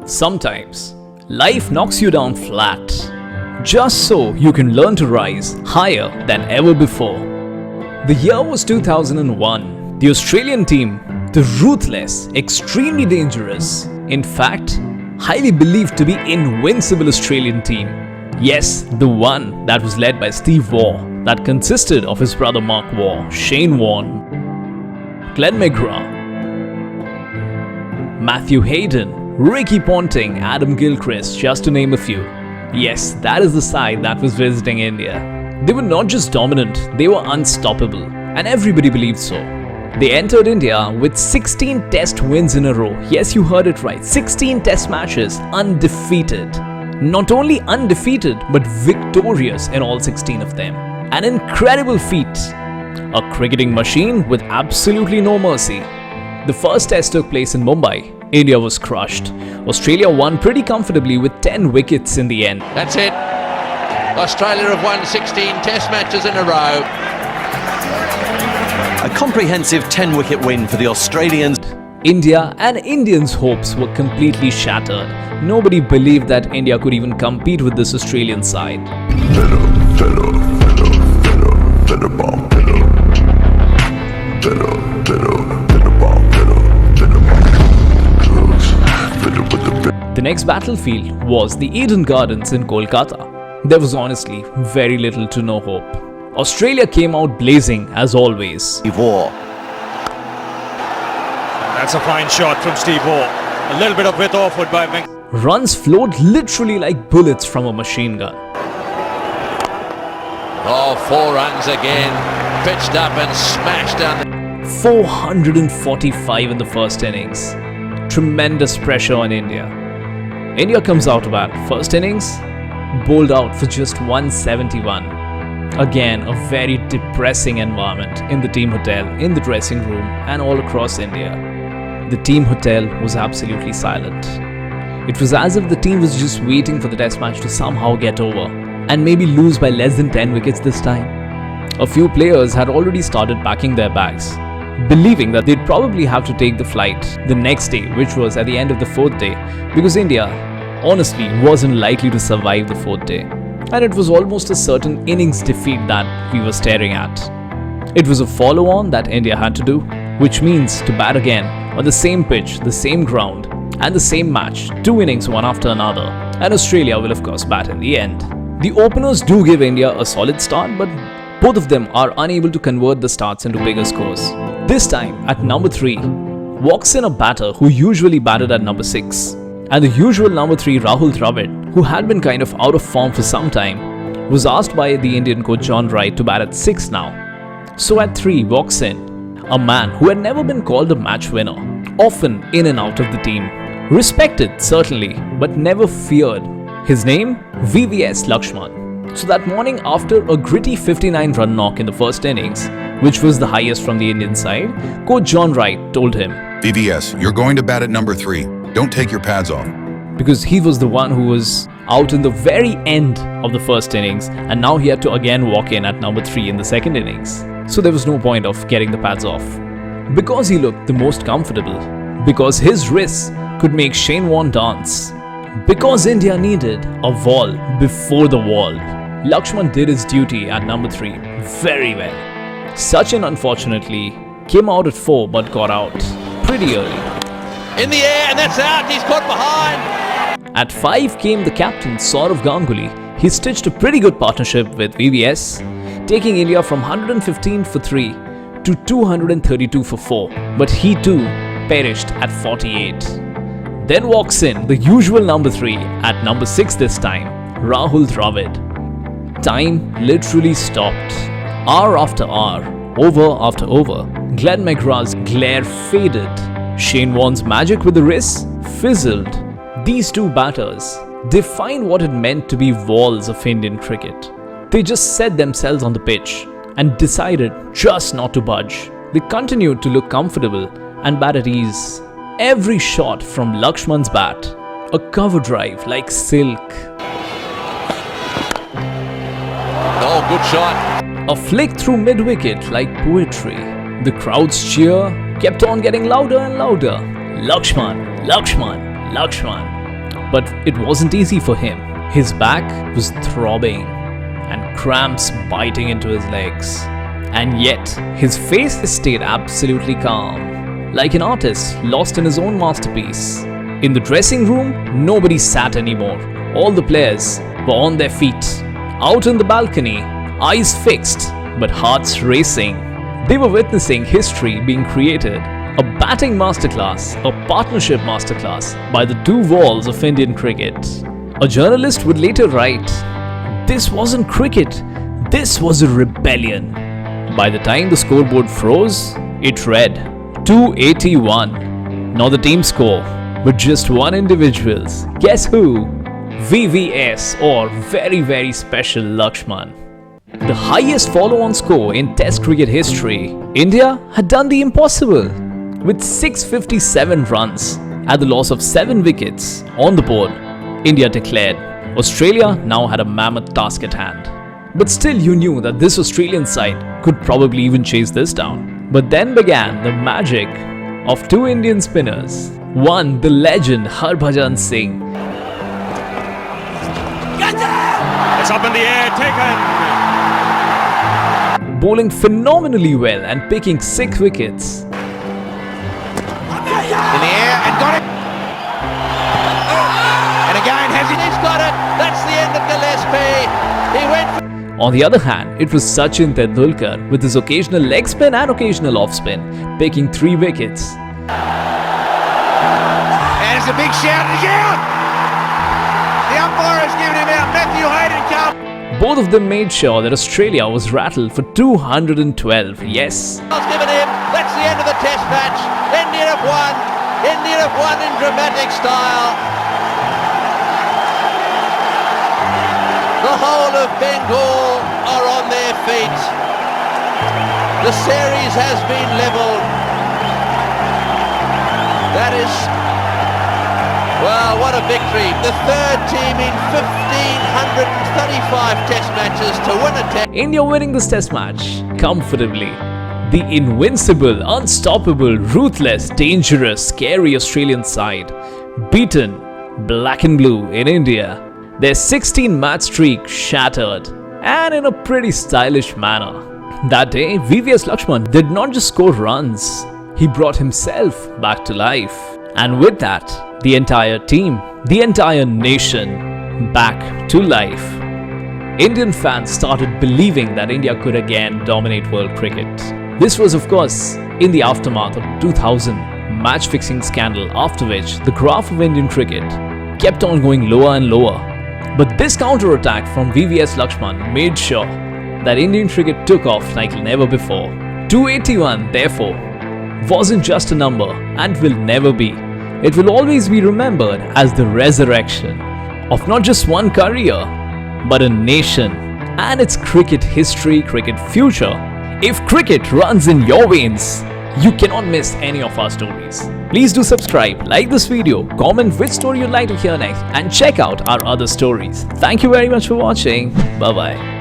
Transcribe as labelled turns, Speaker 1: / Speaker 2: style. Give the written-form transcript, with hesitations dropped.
Speaker 1: Sometimes, life knocks you down flat, just so you can learn to rise higher than ever before. The year was 2001. The Australian team, the ruthless, extremely dangerous, in fact, highly believed to be invincible Australian team. Yes, the one that was led by Steve Waugh, that consisted of his brother Mark Waugh, Shane Warne, Glenn McGrath, Matthew Hayden, Ricky Ponting, Adam Gilchrist, just to name a few. Yes, that is the side that was visiting India. They were not just dominant, they were unstoppable, and everybody believed so. They entered India with 16 test wins in a row. Yes, you heard it right, 16 test matches, undefeated. Not only undefeated, but victorious in all 16 of them. An incredible feat. A cricketing machine with absolutely no mercy. The first test took place in Mumbai. India was crushed. Australia won pretty comfortably with 10 wickets in the end.
Speaker 2: That's it. Australia have won 16 test matches in a row.
Speaker 3: A comprehensive 10-wicket win for the Australians.
Speaker 1: India and Indians' hopes were completely shattered. Nobody believed that India could even compete with this Australian side. The next battlefield was the Eden Gardens in Kolkata. There was honestly very little to no hope. Australia came out blazing as always.
Speaker 3: Steve Waugh.
Speaker 4: That's a fine shot from Steve Waugh. A little bit of width offward by Vink.
Speaker 1: Runs flowed literally like bullets from a machine gun.
Speaker 2: Oh, 4 runs again. Pitched up and smashed down.
Speaker 1: 445 in the first innings. Tremendous pressure on India. India comes out to bat. First innings, bowled out for just 171. Again, a very depressing environment in the team hotel, in the dressing room, and all across India. The team hotel was absolutely silent. It was as if the team was just waiting for the test match to somehow get over and maybe lose by less than 10 wickets this time. A few players had already started packing their bags, believing that they'd probably have to take the flight the next day, which was at the end of the 4th day, because India honestly wasn't likely to survive the 4th day. And it was almost a certain innings defeat that we were staring at. It was a follow-on that India had to do, which means to bat again on the same pitch, the same ground, and the same match, 2 innings one after another, and Australia will of course bat in the end. The openers do give India a solid start, but both of them are unable to convert the starts into bigger scores. This time, at number 3, walks in a batter who usually batted at number 6. And the usual number 3, Rahul Dravid, who had been kind of out of form for some time, was asked by the Indian coach John Wright to bat at 6 now. So at 3 walks in a man who had never been called a match winner, often in and out of the team. Respected, certainly, but never feared. His name? VVS Laxman. So that morning, after a gritty 59-run knock in the first innings, which was the highest from the Indian side, coach John Wright told him,
Speaker 5: VVS, you're going to bat at number 3. Don't take your pads off.
Speaker 1: Because he was the one who was out in the very end of the first innings, and now he had to again walk in at number 3 in the second innings. So there was no point of getting the pads off. Because he looked the most comfortable. Because his wrists could make Shane Warne dance. Because India needed a wall before the wall. Laxman did his duty at number 3 very well. Sachin, unfortunately, came out at 4 but got out pretty early.
Speaker 2: In the air, and that's out. He's caught behind.
Speaker 1: At 5 came the captain, Saurav Ganguly. He stitched a pretty good partnership with VVS, taking India from 115 for 3 to 232 for 4. But he too perished at 48. Then walks in the usual number 3 at number 6 this time, Rahul Dravid. Time literally stopped. Hour after hour, over after over, Glenn McGrath's glare faded. Shane Warne's magic with the wrists fizzled. These two batters defined what it meant to be walls of Indian cricket. They just set themselves on the pitch and decided just not to budge. They continued to look comfortable and bat at ease. Every shot from Laxman's bat, a cover drive like silk.
Speaker 2: Oh, good shot.
Speaker 1: A flick through mid-wicket like poetry. The crowd's cheer kept on getting louder and louder. Laxman, Laxman, Laxman. But it wasn't easy for him. His back was throbbing and cramps biting into his legs. And yet, his face stayed absolutely calm, like an artist lost in his own masterpiece. In the dressing room, nobody sat anymore. All the players were on their feet, out in the balcony, eyes fixed, but hearts racing. They were witnessing history being created, a batting masterclass, a partnership masterclass by the two walls of Indian cricket. A journalist would later write, "This wasn't cricket, this was a rebellion." By the time the scoreboard froze, it read 281. Not the team score, but just one individual's. Guess who? VVS, or very special Laxman. The highest follow-on score in Test cricket history, India had done the impossible. With 657 runs at the loss of 7 wickets on the board, India declared. Australia now had a mammoth task at hand. But still you knew that this Australian side could probably even chase this down. But then began the magic of two Indian spinners. One, the legend Harbhajan Singh.
Speaker 4: It's up in the air, taken.
Speaker 1: Bowling phenomenally well and picking 6 wickets.
Speaker 2: In the air and got it. And again, he's got it. That's the end of Gillespie. He went for...
Speaker 1: On the other hand, it was Sachin Tendulkar with his occasional leg spin and occasional off spin, picking 3 wickets.
Speaker 2: And it's a big shout again. The umpire has given him out. Matthew Hayden come.
Speaker 1: Both of them made sure that Australia was rattled for 212. Yes.
Speaker 2: Given him. That's the end of the Test match. India have won. India have won in dramatic style. The whole of Bengal are on their feet. The series has been levelled. That is, well, what a victory. The third team in 1,535 Test matches to win a Test.
Speaker 1: India winning this Test match comfortably. The invincible, unstoppable, ruthless, dangerous, scary Australian side beaten black and blue in India. Their 16-match streak shattered, and in a pretty stylish manner. That day, VVS Laxman did not just score runs, he brought himself back to life. And with that, the entire team, the entire nation, back to life. Indian fans started believing that India could again dominate world cricket. This was, of course, in the aftermath of 2000 match-fixing scandal, after which the graph of Indian cricket kept on going lower and lower. But this counter-attack from VVS Laxman made sure that Indian cricket took off like never before. 281, therefore, wasn't just a number and will never be. It will always be remembered as the resurrection of not just one career, but a nation and its cricket history, cricket future. If cricket runs in your veins, you cannot miss any of our stories. Please do subscribe, like this video, comment which story you'd like to hear next, and check out our other stories. Thank you very much for watching. Bye-bye.